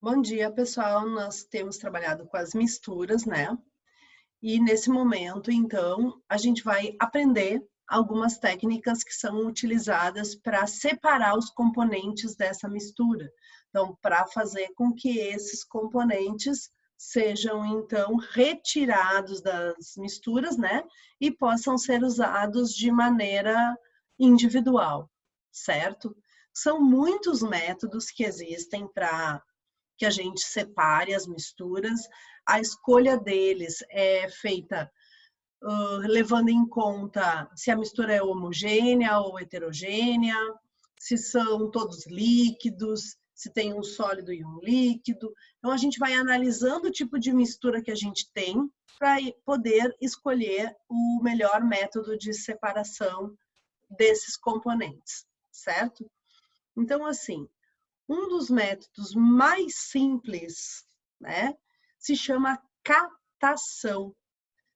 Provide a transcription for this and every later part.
Bom dia, pessoal. Nós temos trabalhado com as misturas, né? E nesse momento, então, a gente vai aprender algumas técnicas que são utilizadas para separar os componentes dessa mistura. Então, para fazer com que esses componentes sejam, então, retirados das misturas, né? E possam ser usados de maneira individual, certo? São muitos métodos que existem para que a gente separe as misturas. A escolha deles é feita levando em conta se a mistura é homogênea ou heterogênea, se são todos líquidos, se tem um sólido e um líquido. Então, a gente vai analisando o tipo de mistura que a gente tem para poder escolher o melhor método de separação desses componentes, certo? Então, assim, um dos métodos mais simples, né, se chama catação.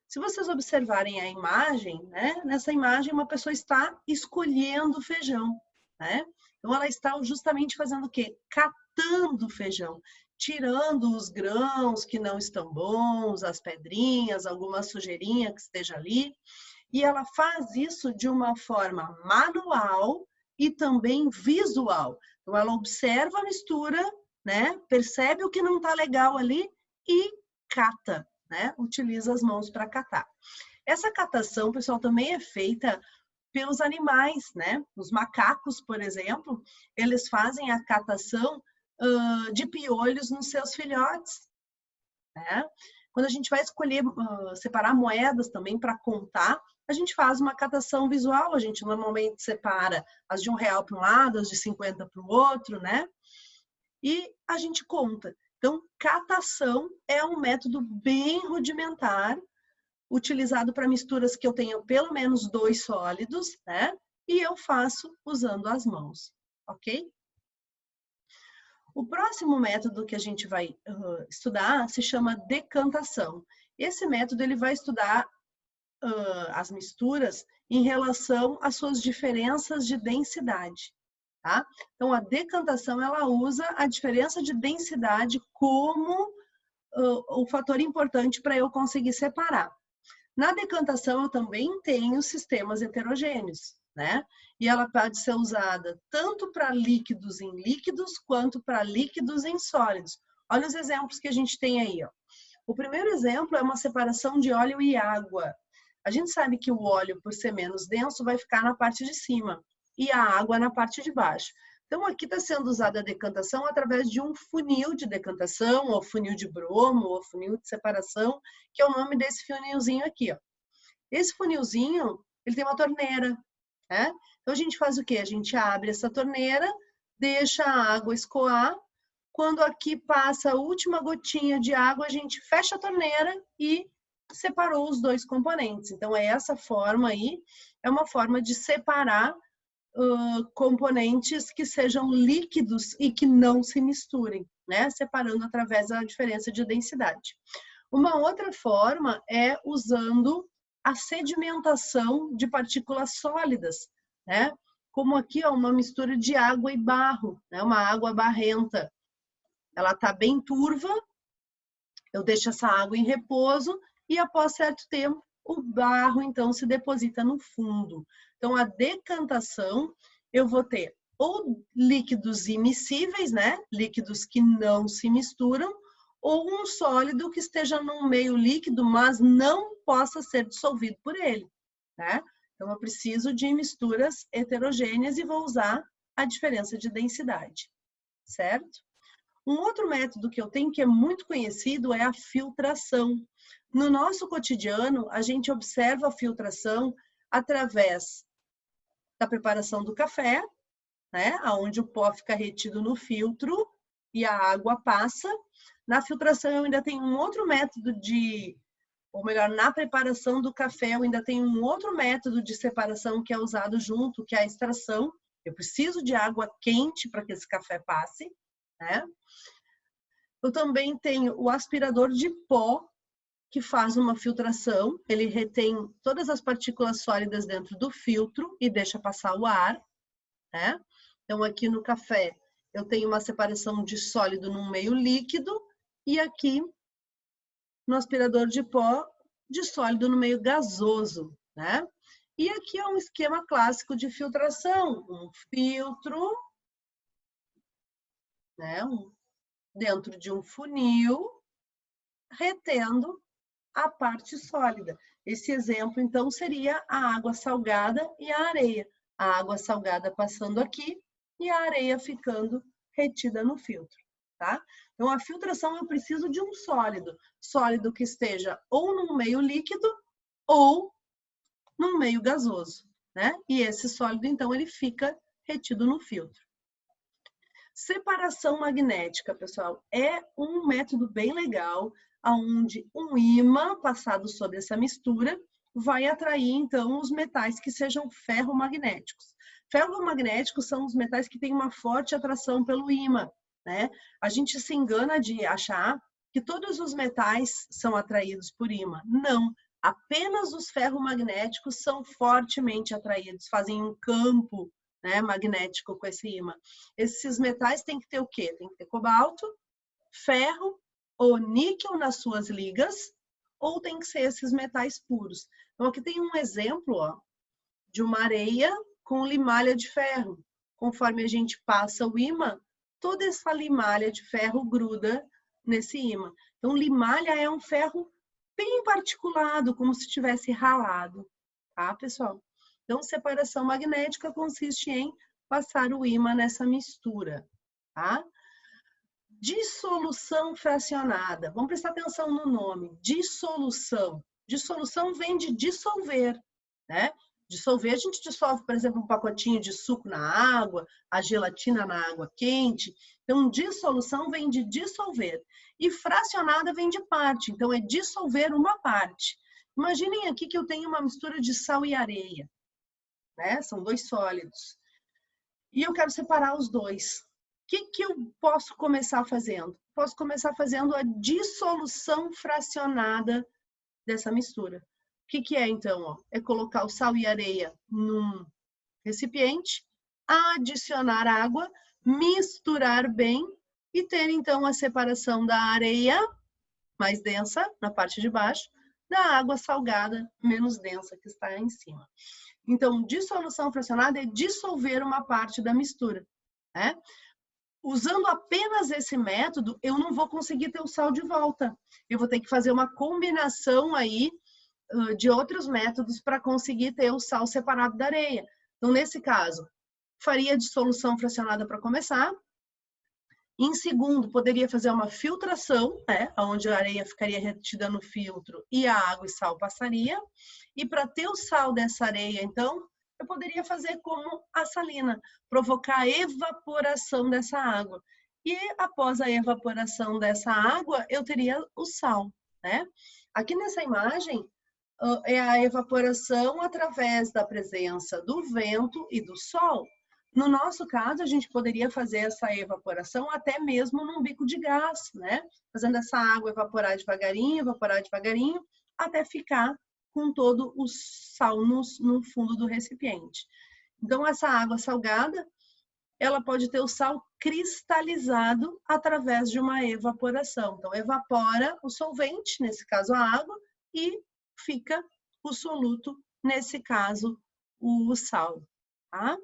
Se vocês observarem a imagem, né, nessa imagem uma pessoa está escolhendo feijão, né? Então ela está justamente fazendo o quê? Catando o feijão, tirando os grãos que não estão bons, as pedrinhas, alguma sujeirinha que esteja ali, e ela faz isso de uma forma manual e também visual. Então, ela observa a mistura, né? Percebe o que não está legal ali e cata, né? Utiliza as mãos para catar. Essa catação, pessoal, também é feita pelos animais, né? Os macacos, por exemplo, eles fazem a catação de piolhos nos seus filhotes, né? Quando a gente vai escolher separar moedas também para contar, a gente faz uma catação visual, a gente normalmente separa as de R$1 para um lado, as de 50 para o outro, né? E a gente conta. Então, catação é um método bem rudimentar, utilizado para misturas que eu tenho pelo menos 2 sólidos, né? E eu faço usando as mãos, ok? O próximo método que a gente vai estudar se chama decantação. Esse método ele vai estudar as misturas em relação às suas diferenças de densidade, tá? Então, a decantação, ela usa a diferença de densidade como o fator importante para eu conseguir separar. Na decantação, eu também tenho sistemas heterogêneos, né? E ela pode ser usada tanto para líquidos em líquidos, quanto para líquidos em sólidos. Olha os exemplos que a gente tem aí, ó. O primeiro exemplo é uma separação de óleo e água. A gente sabe que o óleo, por ser menos denso, vai ficar na parte de cima e a água na parte de baixo. Então, aqui está sendo usada a decantação através de um funil de decantação, ou funil de bromo, ou funil de separação, que é o nome desse funilzinho aqui, ó. Esse funilzinho, ele tem uma torneira, né? Então, a gente faz o quê? A gente abre essa torneira, deixa a água escoar. Quando aqui passa a última gotinha de água, a gente fecha a torneira e separou os 2 componentes. Então, é essa forma aí, é uma forma de separar componentes que sejam líquidos e que não se misturem, né? Separando através da diferença de densidade. Uma outra forma é usando a sedimentação de partículas sólidas, né? Como aqui, ó, uma mistura de água e barro, né? Uma água barrenta. Ela está bem turva, eu deixo essa água em repouso e após certo tempo o barro então se deposita no fundo. Então a decantação eu vou ter ou líquidos immiscíveis, né? Líquidos que não se misturam, ou um sólido que esteja num meio líquido, mas não possa ser dissolvido por ele, né? Então eu preciso de misturas heterogêneas e vou usar a diferença de densidade, certo? Um outro método que eu tenho que é muito conhecido é a filtração. No nosso cotidiano, a gente observa a filtração através da preparação do café, né, onde o pó fica retido no filtro e a água passa. Na filtração, eu ainda tenho um outro método ou melhor, na preparação do café, eu ainda tenho um outro método de separação que é usado junto, que é a extração. Eu preciso de água quente para que esse café passe, né? Eu também tenho o aspirador de pó, que faz uma filtração, ele retém todas as partículas sólidas dentro do filtro e deixa passar o ar, né? Então, aqui no café, eu tenho uma separação de sólido no meio líquido e aqui no aspirador de pó de sólido no meio gasoso, né? E aqui é um esquema clássico de filtração, um filtro, né? Dentro de um funil, retendo a parte sólida. Esse exemplo, então, seria a água salgada e a areia. A água salgada passando aqui e a areia ficando retida no filtro, tá? Então, a filtração eu preciso de um sólido que esteja ou num meio líquido ou num meio gasoso, né? E esse sólido, então, ele fica retido no filtro. Separação magnética, pessoal, é um método bem legal, onde um ímã passado sobre essa mistura vai atrair, então, os metais que sejam ferromagnéticos. Ferromagnéticos são os metais que têm uma forte atração pelo ímã, né? A gente se engana de achar que todos os metais são atraídos por ímã. Não, apenas os ferromagnéticos são fortemente atraídos, fazem um campo, né, magnético com esse ímã. Esses metais têm que ter o quê? Tem que ter cobalto, ferro ou níquel nas suas ligas, ou tem que ser esses metais puros. Então, aqui tem um exemplo, ó, de uma areia com limalha de ferro. Conforme a gente passa o ímã, toda essa limalha de ferro gruda nesse ímã. Então, limalha é um ferro bem particulado, como se tivesse ralado, tá, pessoal? Então, separação magnética consiste em passar o ímã nessa mistura, tá? Dissolução fracionada. Vamos prestar atenção no nome. Dissolução. Dissolução vem de dissolver, né? Dissolver, a gente dissolve, por exemplo, um pacotinho de suco na água, a gelatina na água quente. Então, dissolução vem de dissolver. E fracionada vem de parte. Então, é dissolver uma parte. Imaginem aqui que eu tenho uma mistura de sal e areia, né? São dois sólidos. E eu quero separar os dois. O que eu posso começar fazendo? Posso começar fazendo a dissolução fracionada dessa mistura. O que é, então? Ó? É colocar o sal e areia num recipiente, adicionar água, misturar bem e ter, então, a separação da areia mais densa, na parte de baixo, da água salgada, menos densa, que está em cima. Então, dissolução fracionada é dissolver uma parte da mistura, né? Usando apenas esse método, eu não vou conseguir ter o sal de volta. Eu vou ter que fazer uma combinação aí de outros métodos para conseguir ter o sal separado da areia. Então, nesse caso, faria dissolução fracionada para começar. Em segundo, poderia fazer uma filtração, né, onde a areia ficaria retida no filtro e a água e sal passaria. E para ter o sal dessa areia, então, eu poderia fazer como a salina, provocar a evaporação dessa água. E após a evaporação dessa água, eu teria o sal, né? Aqui nessa imagem, é a evaporação através da presença do vento e do sol. No nosso caso, a gente poderia fazer essa evaporação até mesmo num bico de gás, né? Fazendo essa água evaporar devagarinho, até ficar com todo o sal no fundo do recipiente. Então, essa água salgada, ela pode ter o sal cristalizado através de uma evaporação. Então, evapora o solvente, nesse caso a água, e fica o soluto, nesse caso, o sal, tá?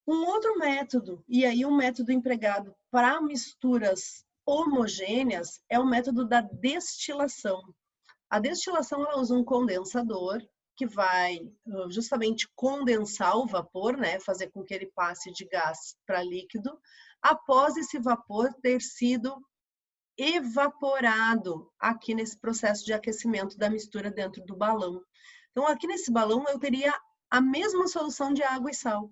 Um outro método, e aí um método empregado para misturas homogêneas, é o método da destilação. A destilação, ela usa um condensador que vai justamente condensar o vapor, né? Fazer com que ele passe de gás para líquido, após esse vapor ter sido evaporado aqui nesse processo de aquecimento da mistura dentro do balão. Então, aqui nesse balão eu teria a mesma solução de água e sal,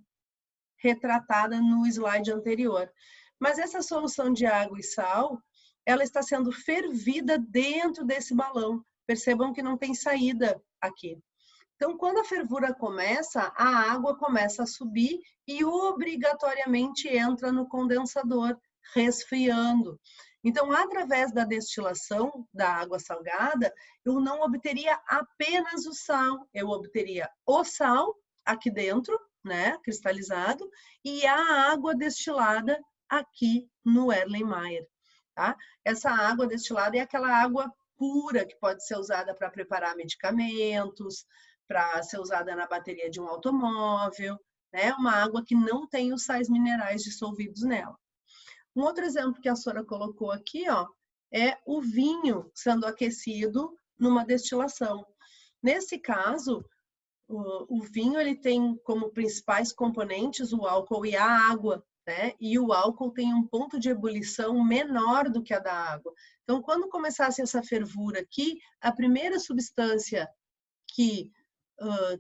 retratada no slide anterior. Mas essa solução de água e sal, ela está sendo fervida dentro desse balão. Percebam que não tem saída aqui. Então, quando a fervura começa, a água começa a subir e obrigatoriamente entra no condensador, resfriando. Então, através da destilação da água salgada, eu não obteria apenas o sal, eu obteria o sal aqui dentro, né, cristalizado, e a água destilada aqui no Erlenmeyer, tá? Essa água destilada é aquela água pura que pode ser usada para preparar medicamentos, para ser usada na bateria de um automóvel, né? Uma água que não tem os sais minerais dissolvidos nela. Um outro exemplo que a Sora colocou aqui, ó, é o vinho sendo aquecido numa destilação. Nesse caso, o vinho ele tem como principais componentes o álcool e a água, né? E o álcool tem um ponto de ebulição menor do que a da água. Então, quando começasse essa fervura aqui, a primeira substância que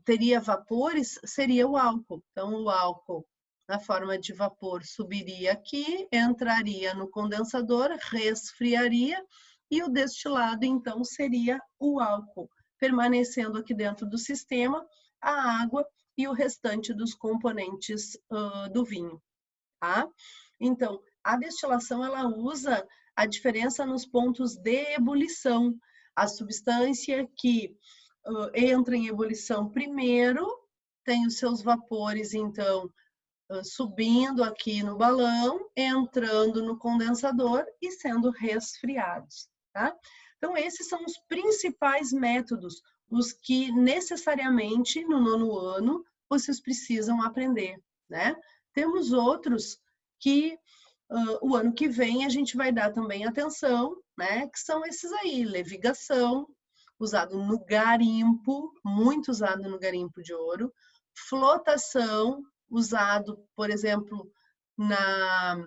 teria vapores seria o álcool. Então, o álcool, na forma de vapor, subiria aqui, entraria no condensador, resfriaria, e o destilado, então, seria o álcool, permanecendo aqui dentro do sistema a água e o restante dos componentes do vinho, tá? Então, a destilação, ela usa a diferença nos pontos de ebulição. A substância que entra em ebulição primeiro, tem os seus vapores, então, subindo aqui no balão, entrando no condensador e sendo resfriados, tá? Então, esses são os principais métodos, os que necessariamente no 9º ano vocês precisam aprender, né? Temos outros que o ano que vem a gente vai dar também atenção, né? Que são esses aí, levigação, usado no garimpo, muito usado no garimpo de ouro, flotação, usado, por exemplo, na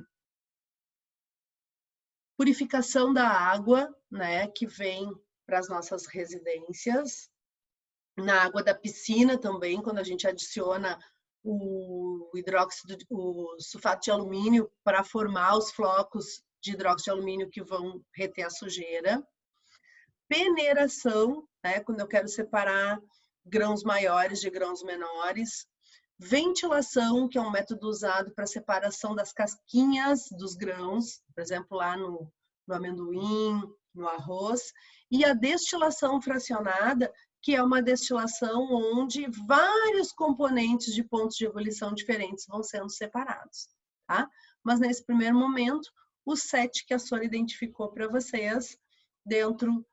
purificação da água, né, que vem para as nossas residências, na água da piscina também, quando a gente adiciona o hidróxido, o sulfato de alumínio para formar os flocos de hidróxido de alumínio que vão reter a sujeira. Peneiração, né, quando eu quero separar grãos maiores de grãos menores. Ventilação, que é um método usado para separação das casquinhas dos grãos, por exemplo, lá no amendoim, no arroz. E a destilação fracionada, que é uma destilação onde vários componentes de pontos de ebulição diferentes vão sendo separados, tá? Mas nesse primeiro momento, os 7 que a Sora identificou para vocês dentro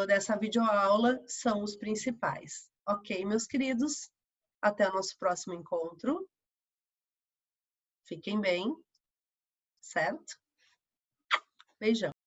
dessa videoaula são os principais. Ok, meus queridos? Até o nosso próximo encontro. Fiquem bem, certo? Beijão.